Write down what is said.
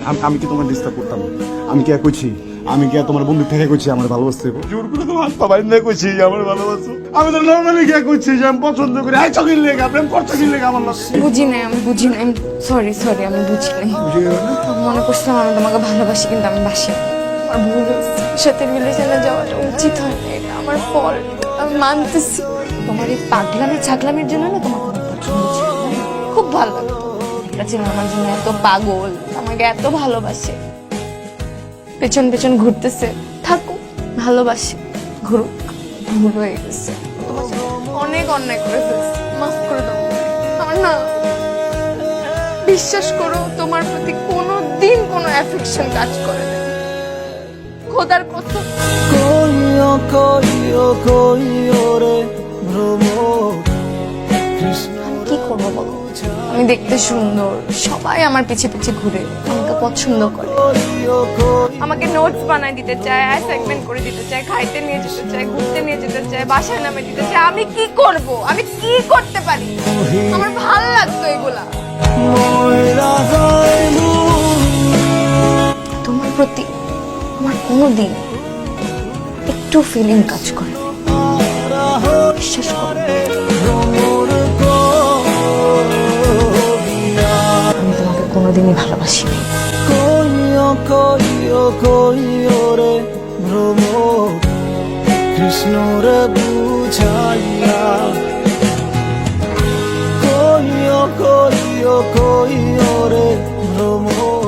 আমি কি তোমার ডিস্টার্ব করতাম? আমি কি কইছি? আমি কি তোমার বন্ধু থেকে কইছি আমার ভালোবাসতে? জোর করে তোমার হাত পা বাইন্ধা কইছি আমার ভালোবাসো। আমি তো নরমালি কি কইছি যে আমি পছন্দ করি। আই চকির লেগা প্রেম করতে কি লেগা আমার লগে? বুঝি নাই, আমি বুঝি নাই। সরি সরি, আমি বুঝি নাই। মনে করছিলাম আমি তোমাকে ভালোবাসি, কিন্তু আমি বাসি না। আমার ভুল হয়েছে, সাথে রিলেশনে যাওয়াটা উচিত হয় না, এটা আমার ফল্ট। আমি মানতেছি। তোমার এই পাগলামি ছাগলামির জন্য না তোমাকে আমার পছন্দ ছিল না। খুব ভালো লাগতো। এটা ছিল আমার জন্য এত পাগল, আমাকে এত ভালোবাসে, পেছন পেছন ঘুরতেছে। থাকুক, ভালোবাসে, ঘুরুক। ভুল হয়ে গেছে, তোমার সাথে অনেক অন্যায় করে ফেলছি, মাফ করে দাও। আমার না, বিশ্বাস করো, তোমার প্রতি কোনোদিন কোনো অ্যাফেকশন কাজ করে না। খোদার কসম। কইও কইও কইও রে ভ্রমর কৃষ্ণ আমি কি করবো বলো? আমি দেখতে সুন্দর, সবাই আমার পিছে পিছে ঘুরে, আমাকে পছন্দ করে, কইও কইও আমাকে নোটস বানাই দিতে চায়, অ্যাসাইনমেন্ট করে দিতে চায়, খাইতে নিয়ে যেতে চায়, ঘুরতে নিয়ে যেতে চায়, বাসায় নামে দিতে চায়। আমি কি করব? আমি কি করতে পারি? আমার ভাল লাগতো এগুলা। ময়রা যাইমু তোমার প্রতি আমার কোনোদিন একটু ফিলিং কাজ করে না। বিশ্বাস করো, ভ্রমর করিয়া আমি তোমাকে কোনোদিনই ভালোবাসিনি। কইও কইও কইও রে ভ্রমর কৃষ্ণ রে বুঝাইয়া কইও কইও কইও রে ভ্রমর